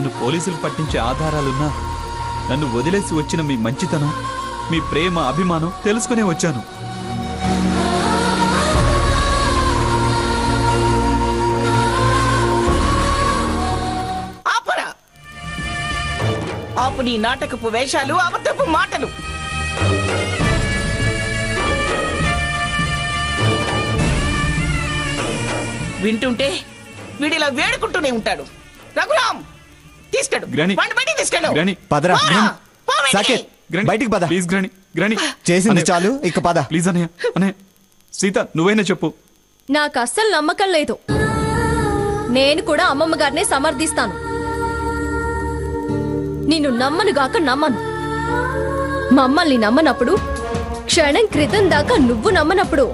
నన్ను పోలీసులు పట్టించే ఆధారాలున్నా నన్ను వదిలేసి వచ్చిన మీ మంచితనం, మీ ప్రేమ, అభిమానం తెలుసుకునే వచ్చాను. ఆపు నీ నాటకపు వేషాలు, అబద్ధపు మాటలు. వింటుంటే వీడిలా వేడుకుంటూనే ఉంటాడు. రఘురామ్ తీసుకెళ్ళు, బయటికి తీసుకెళ్ళు. బయటికి పద ప్లీజ్. గ్రాని చేసింది చాలు, ఇక పద ప్లీజ్. అన్నయ్య సీత నువ్వైనా చెప్పు. నాకు అస్సలు నమ్మకం లేదు. నేను కూడా అమ్మమ్మ గారినే సమర్థిస్తాను. నిన్ను నమ్మనుగాక నమ్మను. మమ్మల్ని నమ్మనప్పుడు, క్షణం క్రితం దాకా నువ్వు నమ్మనప్పుడు,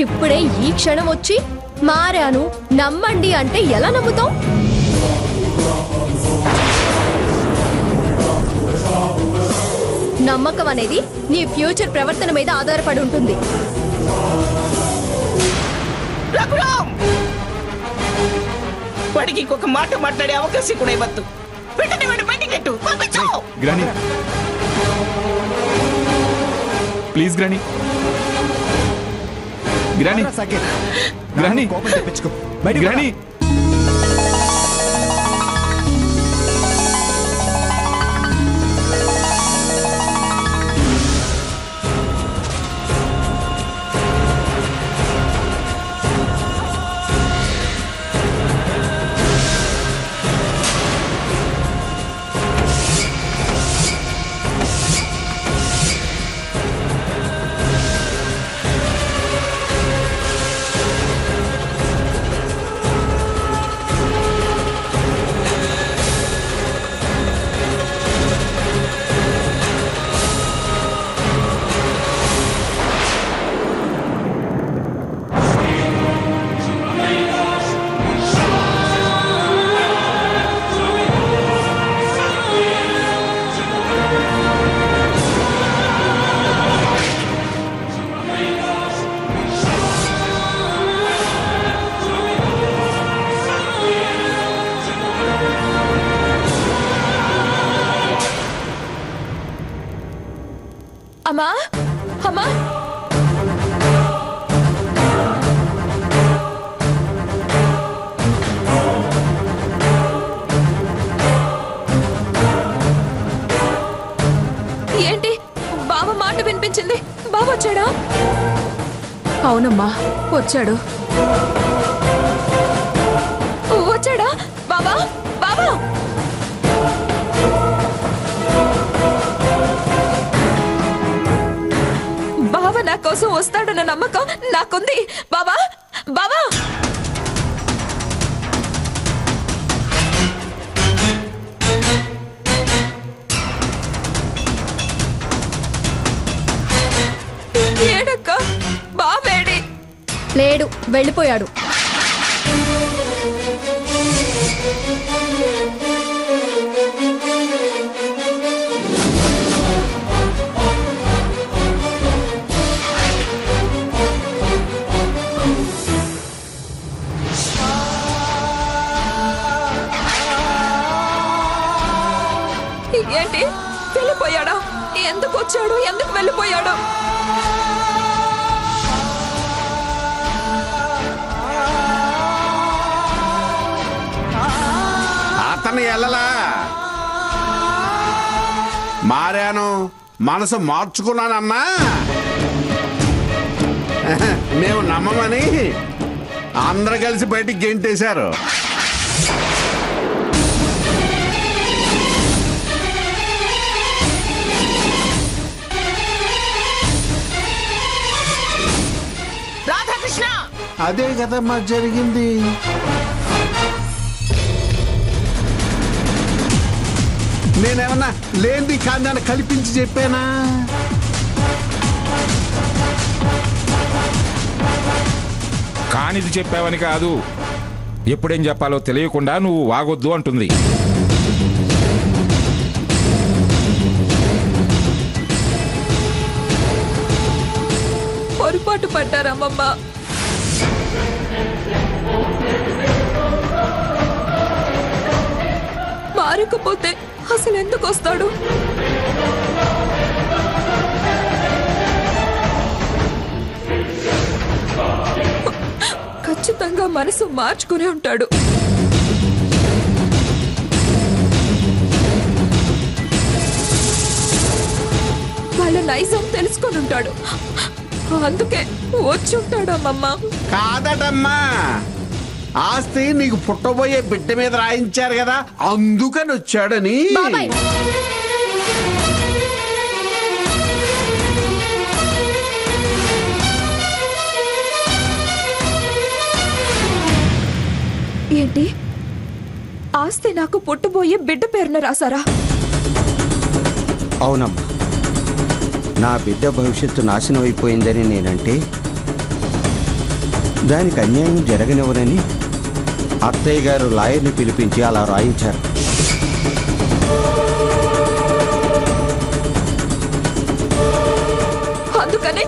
ఇప్పుడే ఈ క్షణం వచ్చి మారాను నమ్మండి అంటే ఎలా నమ్ముతావు? నమ్మకం అనేది నీ ఫ్యూచర్ ప్రవర్తన మీద ఆధారపడి ఉంటుంది. వాడికి ఇంకొక మాట మాట్లాడే అవకాశం కూడా ఇవ్వద్దు. గ్రాని ప్లీజ్. గ్రాని గ్రాని గ్రాని కోపం తెప్పించుకో. గ్రాని అమ్మా అమ్మా ఏంటి బావ మాట వినిపించింది? బావ వచ్చాడా? అవునమ్మా వచ్చాడు. వచ్చాడా బాబా? బాబా బావ నా కోసం వస్తాడన్న నమ్మకం నాకుంది. బాబా బాబా ఏడక్క బావేడి? లేడు, వెళ్ళిపోయాడు. ఏంటి వెళ్ళిపోయాడా? ఎందుకు వచ్చాడు? ఎందుకు వెళ్ళిపోయాడు? అతను ఎల్లలా మారాను, మనసు మార్చుకున్నానన్నా మేము నమ్మమని అందరూ కలిసి బయటికి గెంటేశారు. అదే కదమ్మా జరిగింది. నేనేమన్నా లేనిది కాందాన్ని కల్పించి చెప్పానా? కానిది చెప్పావని కాదు, ఎప్పుడేం చెప్పాలో తెలియకుండా నువ్వు వాగొద్దు అంటుంది. పొరపాటు పడ్డారమ్మమ్మ. భార్యకపోతే అసలు ఎందుకు వస్తాడు? ఖచ్చితంగా మనసు మార్చుకునే ఉంటాడు. వాళ్ళ నైజం తెలుసుకొని ఉంటాడు. అందుకే వచ్చి ఉంటాడు అమ్మమ్మ. కాదటమ్మా, ఆస్తి నీకు పుట్టబోయే బిడ్డ మీద రాయించారు కదా, అందుకని వచ్చాడని. బాబాయ్, ఏంటి? ఆస్తి నాకు పుట్టబోయే బిడ్డ పేరున రాసారా? అవునమ్మా, నా బిడ్డ భవిష్యత్తు నాశనం అయిపోయిందని నేనంటే దానికి అన్యాయం జరగనివ్వనని అత్తయ్య గారు లాయర్ని పిలిపించి అలా రాయించారు. అందుకని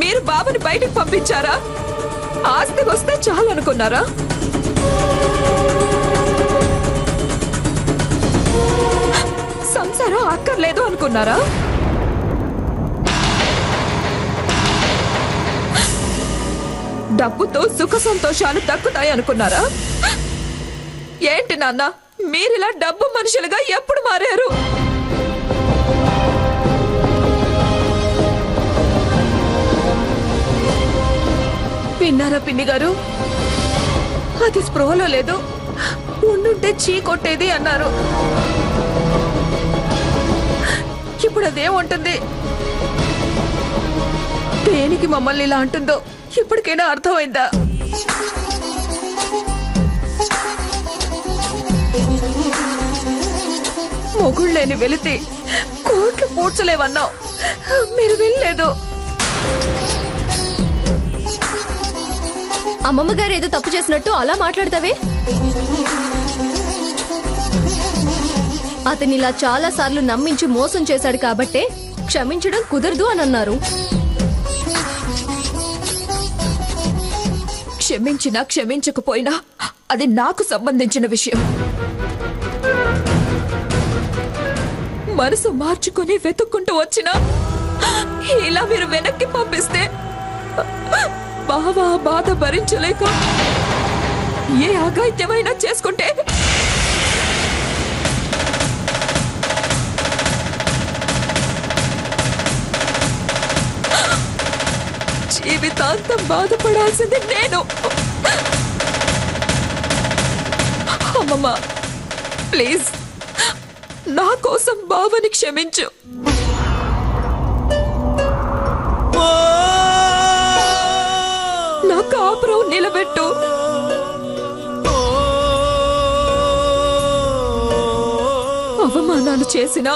మీరు బాబుని బయటకు పంపించారా? ఆస్తి వస్తే చాలనుకున్నారా? సంసారం అక్కర్లేదు అనుకున్నారా? డబ్బుతో సుఖ సంతోషాలు దక్కుతాయి అనుకున్నారా? ఏంటి నాన్న, మీరిలా డబ్బు మనుషులుగా ఎప్పుడు మారారు? విన్నారా పిన్ని గారు? అది స్పృహలో లేదు, ఉండుంటే చీ కొట్టేది అన్నారు. ఇప్పుడు అదేముంటుంది? దేనికి మమ్మల్ని ఇలా అంటుందో ఇప్పటికైనా అర్థమైందా? మొగుళ్ళేని వెళితే కోట్లు పూడ్చలేవన్నావు, మీరు వెళ్ళలేదు. అమ్మమ్మ గారు ఏదో తప్పు చేసినట్టు అలా మాట్లాడతావే? అతని ఇలా చాలా సార్లు నమ్మించి మోసం చేశాడు కాబట్టే క్షమించడం కుదరదు అని అన్నారు. క్షమించినా క్షమించకపోయినా అది నాకు సంబంధించిన విషయం. మనసు మార్చుకుని వెతుక్కుంటూ వచ్చినా ఇలా మీరు వెనక్కి పంపిస్తే బావా బాధ భరించలేక ఏ అఘాయిత్యమైనా చేసుకుంటే జీవితాంతం బాధపడాల్సింది నేను. అమ్మమ్మ, ప్లీజ్ నా కోసం బావని క్షమించు. నా కాపురం నిలబెట్టు. అవమానాలు చేసినా,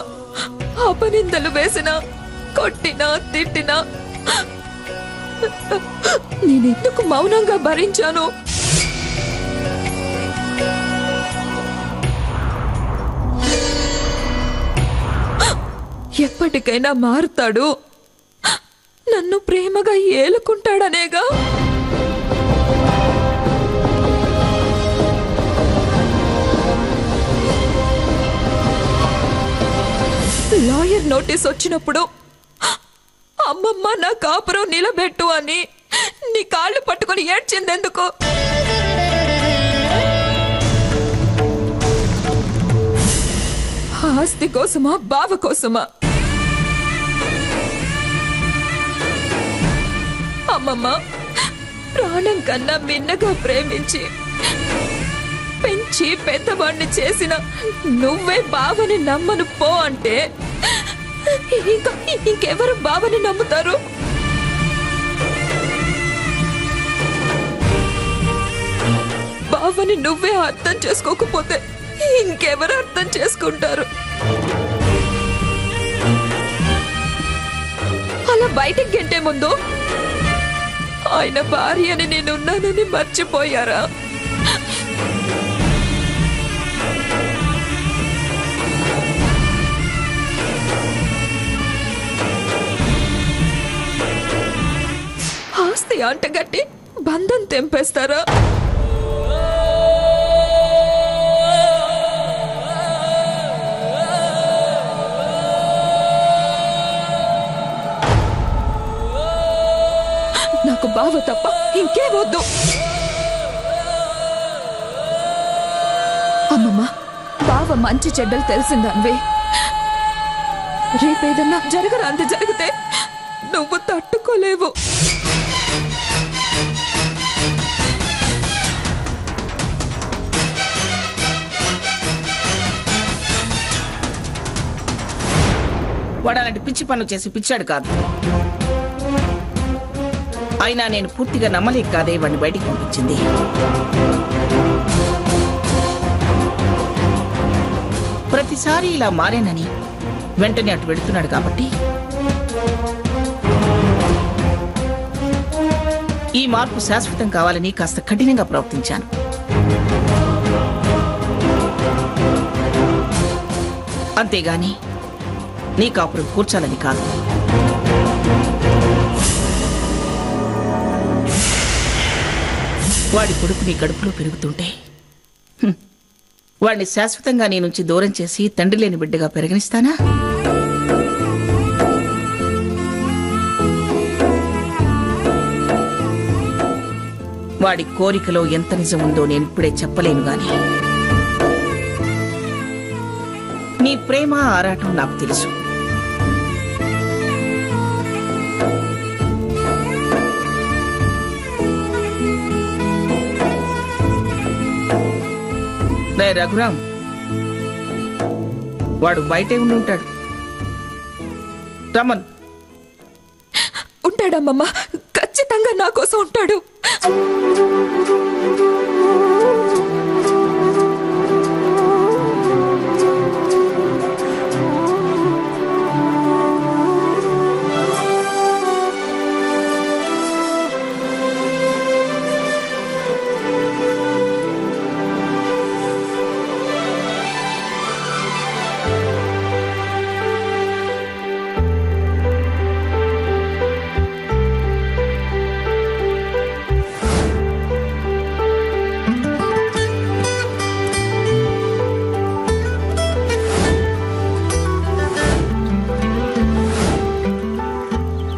అపనిందలు వేసినా, కొట్టినా తిట్టినా నేనెందుకు మౌనంగా భరించాను? ఎప్పటికైనా మారుతాడు, నన్ను ప్రేమగా ఏలుకుంటాడనేగా. లాయర్ నోటీస్ వచ్చినప్పుడు అమ్మమ్మ నా కాపురం నిలబెట్టు అని నీ కాళ్ళు పట్టుకుని ఏడ్చిందెందుకు? ఆస్తి కోసమా, బావ కోసమా? అమ్మమ్మ, ప్రాణం కన్నా మిన్నగా ప్రేమించి పెంచి పెద్దవాడిని చేసిన నువ్వే బావని నమ్మను పో అంటే ఇంకెవరు బావని నమ్ముతారు? బావని నువ్వే అర్థం చేసుకోకపోతే ఇంకెవరు అర్థం చేసుకుంటారు? అలా బయటికి గంటే ముందు ఆయన భార్యని నేనున్నానని మర్చిపోయారా? ఆస్తి అంటగట్టి బంధం తెంపేస్తారా? బావ తప్ప ఇంకే వద్దు. అమ్మమ్మ, బావ మంచి చెడ్డలు తెలిసిందన్వే. రేపేదన్నా జరగరాంది జరిగితే నువ్వు తట్టుకోలేవు. వాడు అలాంటి పిచ్చి పనులు చేసి పిచ్చాడు కాదు. అయినా నేను పూర్తిగా నమ్మలేక కాదే వాడిని బయటికి పంపించింది. ప్రతిసారి ఇలా మారేనని వెంటనే అటు వెళుతున్నాడు కాబట్టి ఈ మార్పు శాశ్వతం కావాలని కాస్త కఠినంగా ప్రవర్తించాను. అంతేగాని నీ కాపురం కూర్చాలని కాదు. వాడి కొడుకు నీ కడుపులో పెరుగుతుంటే వాడిని శాశ్వతంగా నీ నుంచి దూరం చేసి తండ్రి లేని బిడ్డగా పెరగనిస్తానా? వాడి కోరికలో ఎంత నిజం ఉందో నేను ఇప్పుడే చెప్పలేను గాని నీ ప్రేమ ఆరాటం నాకు తెలుసు. రఘురాం, వాడు బయటే ఉండి ఉంటాడు. రమన్ ఉంటాడమ్మమ్మ, ఖచ్చితంగా నా కోసం ఉంటాడు.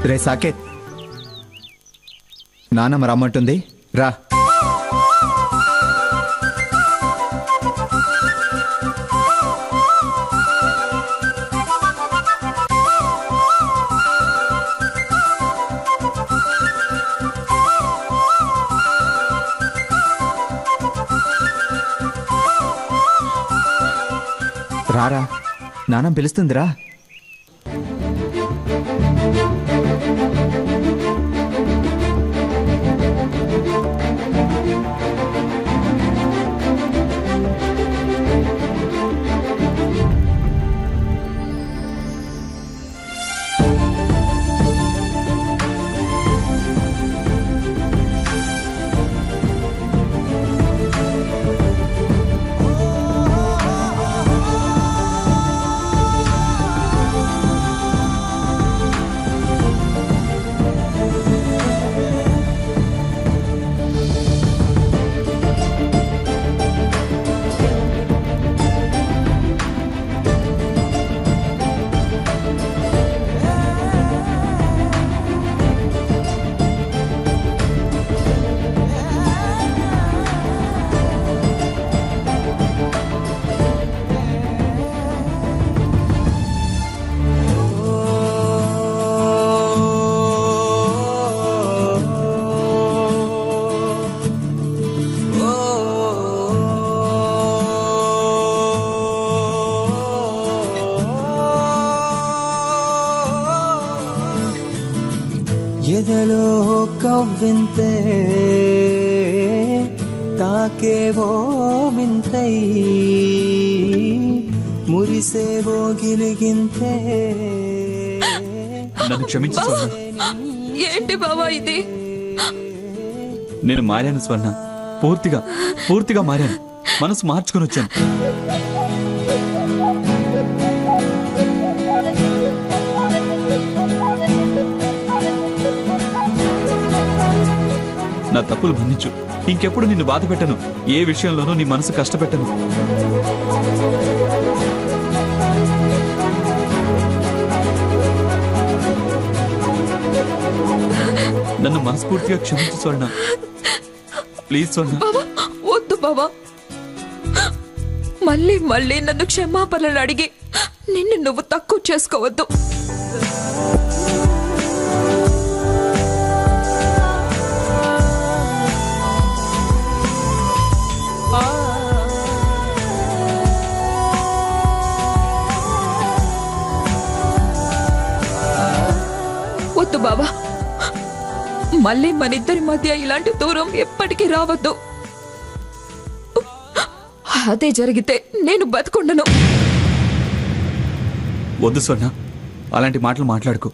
రే సాకేత్, నానమ్మ రమ్మంటుంది, రా. రారా, నానమ్మ పిలుస్తుందిరా. ఎదలో కవ్వింతే తాకేవో వింతై మురిసేవో గిలిగింతే. నన్ను క్షమించు స్వర్ణ. ఏంటి బావా ఇది? నేను మారాను స్వర్ణ, పూర్తిగా మారాను. మనసు మార్చుకొని వచ్చాను. నా తప్పులు మన్నించు. ఇంకెప్పుడు నిన్ను బాధ పెట్టను. ఏ విషయంలోనూ నీ మనసు కష్టపెట్టను. నన్ను మనస్ఫూర్తిగా క్షమించు స్వర్ణ. ప్లీజ్ స్వర్ణ. బావా వద్దు బావా, మళ్ళీ మళ్ళీ నన్ను క్షమాపణలు అడిగి నిన్ను నువ్వు తక్కువ చేసుకోవద్దు. వద్దు బావా, మళ్ళీ మన ఇద్దరి మధ్య ఇలాంటి దూరం ఎప్పటికీ రావద్దు. అదే జరిగితే నేను బతుకుండను. వద్దు స్వర్ణ, అలాంటి మాటలు మాట్లాడుకో.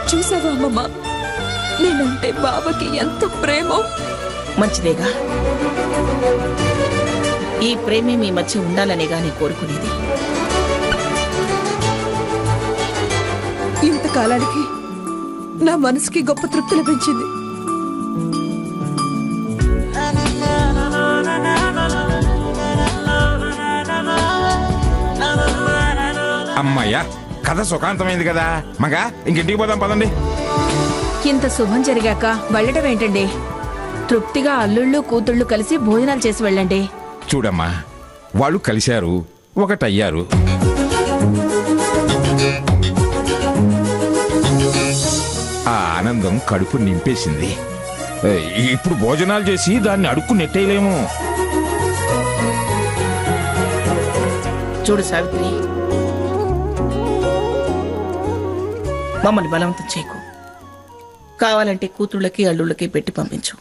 చూసావా అమ్మమ్మ, నేనంటే బావకి ఎంత ప్రేమో. మంచిదేగా, ఈ ప్రేమే మీ మధ్య ఉండాలనేగా నీ కోరుకునేది. ఇంతకాలానికి నా మనసుకి గొప్ప తృప్తి లభించింది. అమ్మయ్యా, కథ సుఖాంతమైంది కదా. మగా ఇంకింటికి పోదాం పదండి. ఇంత శుభం జరిగాక వెళ్ళడం ఏంటండి? తృప్తిగా అల్లుళ్ళు కూతుళ్ళు కలిసి భోజనాలు చేసి వెళ్ళండి. చూడమ్మా, వాళ్ళు కలిశారు, ఒకటయ్యారు. ఆ ఆనందం కడుపు నింపేసింది. ఇప్పుడు భోజనాలు చేసి దాన్ని అడుక్కు నెట్టేయలేము. చూడు సావిత్రి, మమ్మల్ని బలవంతం చేయకు. కావాలంటే కూతుళ్ళకి అల్లుళ్ళకి పెట్టి పంపించు.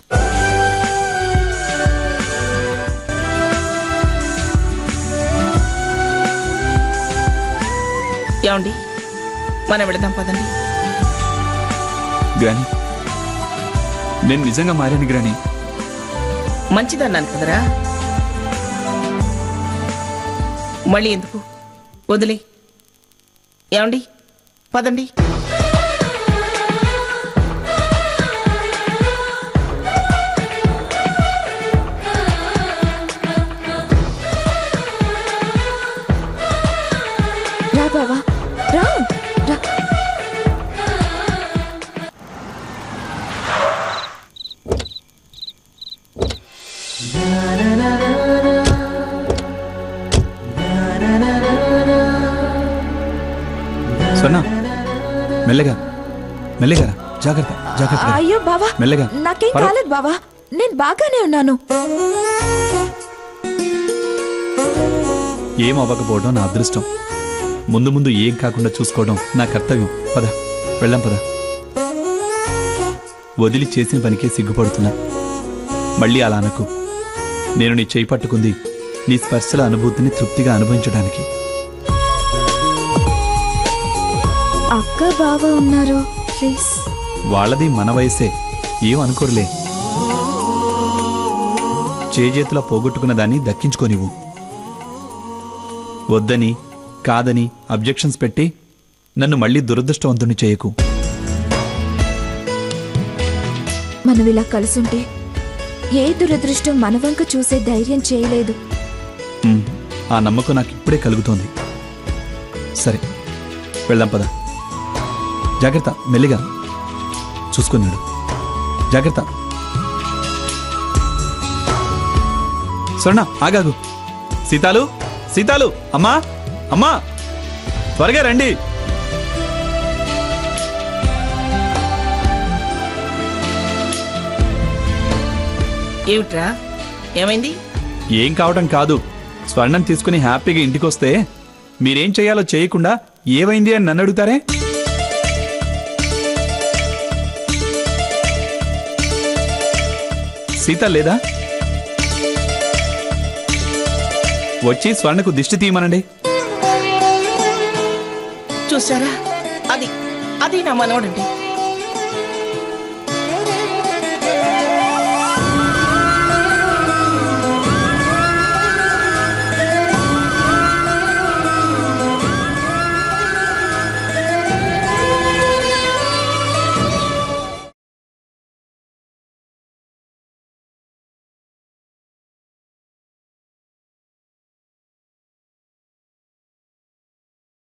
ఏమండి, మనం వెళదాం పదండి. గ్రాని, నేను నిజంగా మారాను గ్రాని. మంచిదన్నాను కదరా, మళ్ళీ ఎందుకు? వదిలే. ఏమండి, పదండి. రా బావా, రా రా. స్వర్ణ, మెల్లగా మెల్లగా, జాగ్రత్త జాగ్రత్త. అయ్యో బావా, మెల్లగా. నాకేం కాలేదు బావా, నేను బాగానే ఉన్నాను. ఏం అవ్వకపోవడం నా అదృష్టం. ముందు ముందు ఏం కాకుండా చూసుకోవడం నా కర్తవ్యం. పద, వెళ్ళాం పద. వదిలి చేసిన పనికే సిగ్గుపడుతున్నా. మళ్ళీ అలా అనకు. నేను నీ చేయి పట్టుకుంది నీ స్పర్శల అనుభూతిని తృప్తిగా అనుభవించడానికి. అక్క బావ ఉన్నారు, ప్లీజ్. వాళ్ళది మన వయసే, ఏం అనుకోరులే. చేజేతులా పోగొట్టుకున్న దాన్ని దక్కించుకోనివ్వు. వద్దని కాదని అబ్జెక్షన్స్ పెట్టి నన్ను మళ్ళీ దురదృష్టవంతుని చేయకు. మనం ఇలా కలుసుంటే ఏ దురదృష్టం మన వంక చూసే ధైర్యం చేయలేదు. ఆ నమ్మకం నాకు ఇప్పుడే కలుగుతోంది. సరే, వెళ్దాం పద. జాగ్రత్త, మెల్లిగా చూసుకున్నాడు. జాగ్రత్త. స్వర్ణ, ఆగాగు. సీతాలు, సీతాలు, అమ్మా అమ్మా, త్వరగా రండి. ఏమిట్రా, ఏమైంది? ఏం కావటం కాదు, స్వర్ణం తీసుకుని హ్యాపీగా ఇంటికొస్తే మీరేం చేయాలో చేయకుండా ఏమైంది అని నన్ను అడుగుతారే. సీత లేదా? వచ్చి స్వర్ణకు దిష్టి తీయమనండి. చూసారా, అది అది నా మనవడండి.